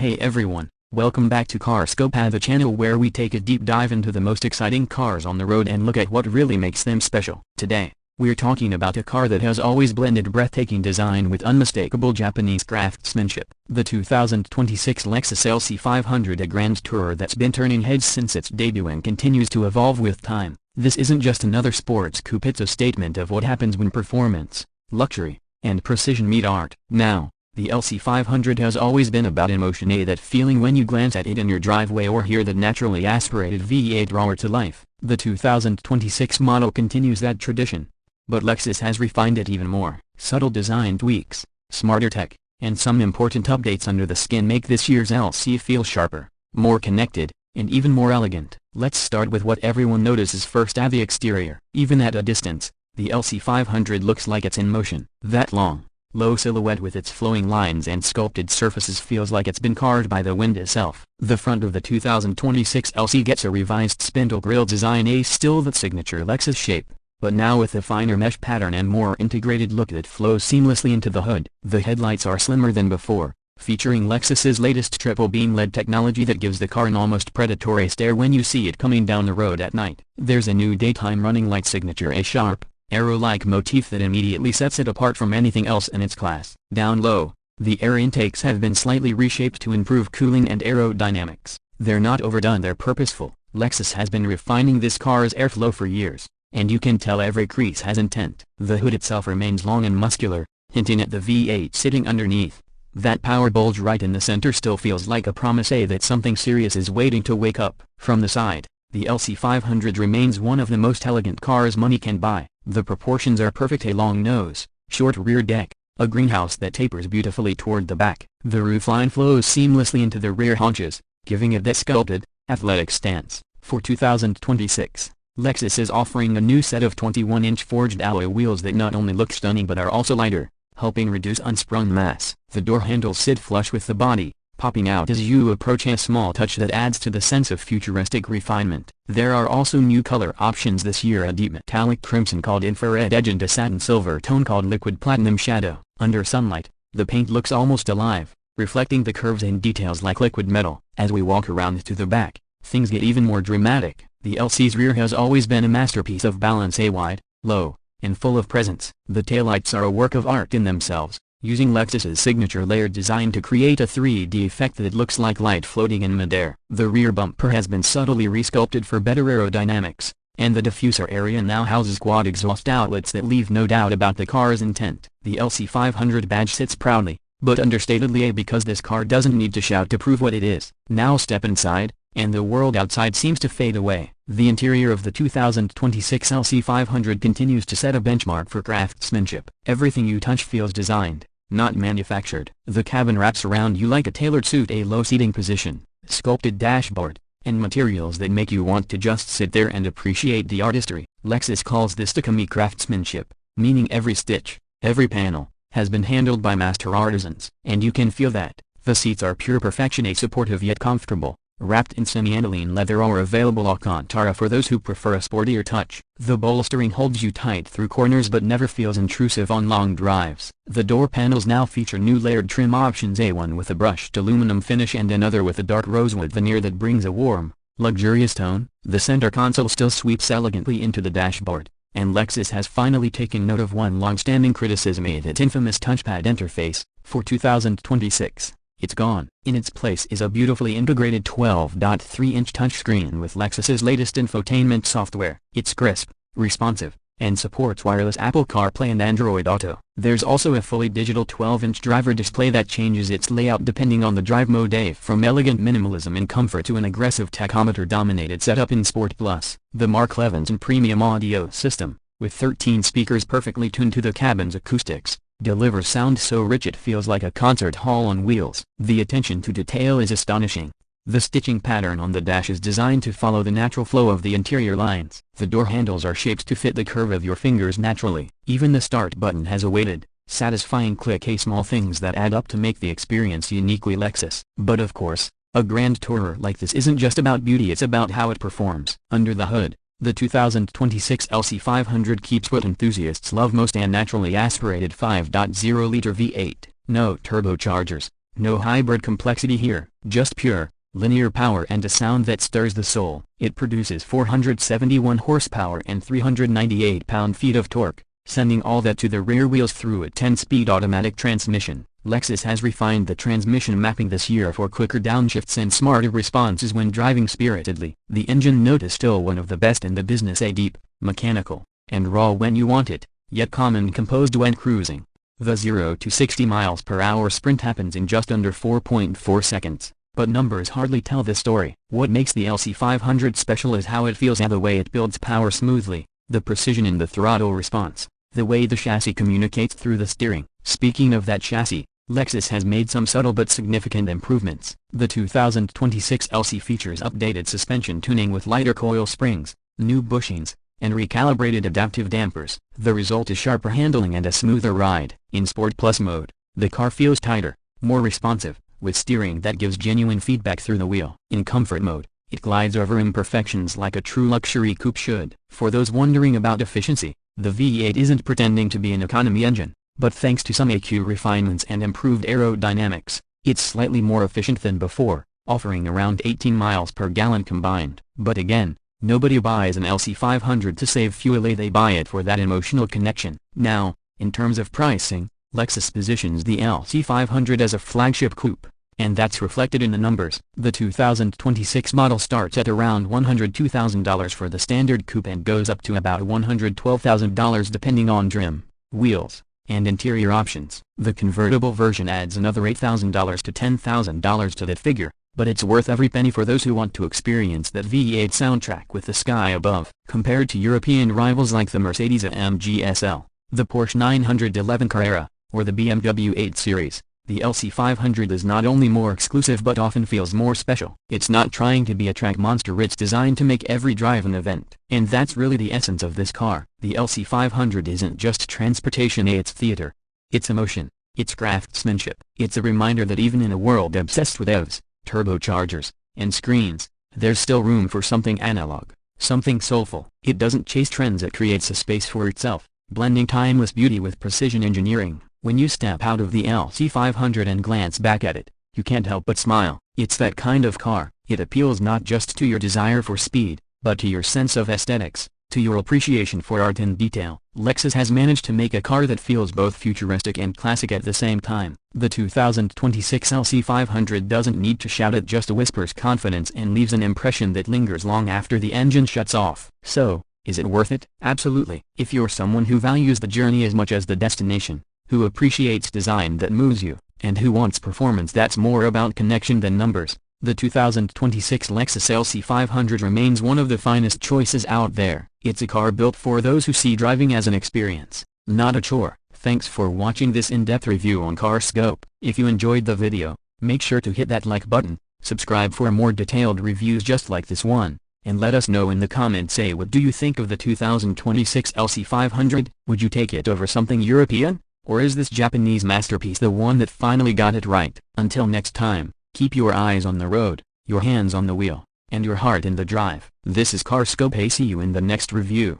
Hey everyone, welcome back to Carscope, the channel where we take a deep dive into the most exciting cars on the road and look at what really makes them special. Today, we're talking about a car that has always blended breathtaking design with unmistakable Japanese craftsmanship. The 2026 Lexus LC500, a grand tourer that's been turning heads since its debut and continues to evolve with time. This isn't just another sports coupe, it's a statement of what happens when performance, luxury, and precision meet art. Now, the LC500 has always been about emotion, that feeling when you glance at it in your driveway or hear the naturally aspirated V8 roar to life. The 2026 model continues that tradition, but Lexus has refined it even more. Subtle design tweaks, smarter tech, and some important updates under the skin make this year's LC feel sharper, more connected, and even more elegant. Let's start with what everyone notices first: the exterior. Even at a distance, the LC500 looks like it's in motion. That long, low silhouette with its flowing lines and sculpted surfaces feels like it's been carved by the wind itself. The front of the 2026 LC gets a revised spindle grille design, still that signature Lexus shape, but now with a finer mesh pattern and more integrated look that flows seamlessly into the hood. The headlights are slimmer than before, featuring Lexus's latest triple beam LED technology that gives the car an almost predatory stare when you see it coming down the road at night. There's a new daytime running light signature, a sharp, arrow-like motif that immediately sets it apart from anything else in its class. Down low, the air intakes have been slightly reshaped to improve cooling and aerodynamics. They're not overdone, they're purposeful. Lexus has been refining this car's airflow for years, and you can tell every crease has intent. The hood itself remains long and muscular, hinting at the V8 sitting underneath. That power bulge right in the center still feels like a promise, that something serious is waiting to wake up. From the side, the LC500 remains one of the most elegant cars money can buy. The proportions are perfect: a long nose, short rear deck, a greenhouse that tapers beautifully toward the back. The roofline flows seamlessly into the rear haunches, giving it that sculpted, athletic stance. For 2026, Lexus is offering a new set of 21-inch forged alloy wheels that not only look stunning but are also lighter, helping reduce unsprung mass. The door handles sit flush with the body, popping out as you approach, a small touch that adds to the sense of futuristic refinement. There are also new color options this year: a deep metallic crimson called Infrared Edge and a satin silver tone called Liquid Platinum Shadow. Under sunlight, the paint looks almost alive, reflecting the curves and details like liquid metal. As we walk around to the back, things get even more dramatic. The LC's rear has always been a masterpiece of balance, wide, low, and full of presence. The taillights are a work of art in themselves, using Lexus's signature layered design to create a 3D effect that looks like light floating in midair. The rear bumper has been subtly resculpted for better aerodynamics, and the diffuser area now houses quad exhaust outlets that leave no doubt about the car's intent. The LC500 badge sits proudly, but understatedly, because this car doesn't need to shout to prove what it is. Now step inside, and the world outside seems to fade away. The interior of the 2026 LC500 continues to set a benchmark for craftsmanship. Everything you touch feels designed, not manufactured. The cabin wraps around you like a tailored suit: a low seating position, sculpted dashboard, and materials that make you want to just sit there and appreciate the artistry. Lexus calls this Takumi craftsmanship, meaning every stitch, every panel, has been handled by master artisans. And you can feel that. The seats are pure perfection, supportive yet comfortable, wrapped in semi-aniline leather or available Alcantara for those who prefer a sportier touch. The bolstering holds you tight through corners but never feels intrusive on long drives. The door panels now feature new layered trim options, one with a brushed aluminum finish and another with a dark rosewood veneer that brings a warm, luxurious tone. The center console still sweeps elegantly into the dashboard, and Lexus has finally taken note of one long-standing criticism, its infamous touchpad interface. For 2026, it's gone. In its place is a beautifully integrated 12.3-inch touchscreen with Lexus's latest infotainment software. It's crisp, responsive, and supports wireless Apple CarPlay and Android Auto. There's also a fully digital 12-inch driver display that changes its layout depending on the drive mode, from elegant minimalism and comfort to an aggressive tachometer-dominated setup in Sport Plus. The Mark Levinson premium audio system, with 13 speakers perfectly tuned to the cabin's acoustics, delivers sound so rich it feels like a concert hall on wheels. The attention to detail is astonishing. The stitching pattern on the dash is designed to follow the natural flow of the interior lines. The door handles are shaped to fit the curve of your fingers naturally. Even the start button has a weighted, satisfying click, small things that add up to make the experience uniquely Lexus. But of course, a grand tourer like this isn't just about beauty, it's about how it performs. Under the hood, the 2026 LC500 keeps what enthusiasts love most: a naturally aspirated 5.0-liter V8. No turbochargers, No hybrid complexity here, just pure, linear power and a sound that stirs the soul. It produces 471 horsepower and 398 pound-feet of torque, sending all that to the rear wheels through a 10-speed automatic transmission. Lexus has refined the transmission mapping this year for quicker downshifts and smarter responses when driving spiritedly. The engine note is still one of the best in the business, a deep, mechanical, and raw when you want it, yet calm and composed when cruising. The 0 to 60 miles per hour sprint happens in just under 4.4 seconds. But numbers hardly tell the story. What makes the LC500 special is how it feels and the way it builds power smoothly, the precision in the throttle response, the way the chassis communicates through the steering. Speaking of that chassis, Lexus has made some subtle but significant improvements. The 2026 LC features updated suspension tuning with lighter coil springs, new bushings, and recalibrated adaptive dampers. The result is sharper handling and a smoother ride. In Sport Plus mode, the car feels tighter, more responsive, with steering that gives genuine feedback through the wheel. In Comfort mode, it glides over imperfections like a true luxury coupe should. For those wondering about efficiency, the V8 isn't pretending to be an economy engine, but thanks to some EQ refinements and improved aerodynamics, it's slightly more efficient than before, offering around 18 miles per gallon combined. But again, nobody buys an LC500 to save fuel, they buy it for that emotional connection. Now, in terms of pricing, Lexus positions the LC500 as a flagship coupe, and that's reflected in the numbers. The 2026 model starts at around $102,000 for the standard coupe and goes up to about $112,000 depending on trim, wheels, and interior options. The convertible version adds another $8,000 to $10,000 to that figure, but it's worth every penny for those who want to experience that V8 soundtrack with the sky above. Compared to European rivals like the Mercedes-AMG SL, the Porsche 911 Carrera, or the BMW 8 Series, the LC500 is not only more exclusive but often feels more special. It's not trying to be a track monster, it's designed to make every drive an event. And that's really the essence of this car. The LC500 isn't just transportation, it's theater. It's emotion. It's craftsmanship. It's a reminder that even in a world obsessed with EVs, turbochargers, and screens, there's still room for something analog, something soulful. It doesn't chase trends, it creates a space for itself, blending timeless beauty with precision engineering. When you step out of the LC500 and glance back at it, you can't help but smile. It's that kind of car. It appeals not just to your desire for speed, but to your sense of aesthetics, to your appreciation for art and detail. Lexus has managed to make a car that feels both futuristic and classic at the same time. The 2026 LC500 doesn't need to shout, it just whispers confidence and leaves an impression that lingers long after the engine shuts off. So, is it worth it? Absolutely. If you're someone who values the journey as much as the destination, who appreciates design that moves you, and who wants performance that's more about connection than numbers, the 2026 Lexus LC500 remains one of the finest choices out there. It's a car built for those who see driving as an experience, not a chore. Thanks for watching this in-depth review on CarScope. If you enjoyed the video, make sure to hit that like button, subscribe for more detailed reviews just like this one, and let us know in the comments, say what do you think of the 2026 LC500? Would you take it over something European? Or is this Japanese masterpiece the one that finally got it right? Until next time, keep your eyes on the road, your hands on the wheel, and your heart in the drive. This is CarScope. See you in the next review.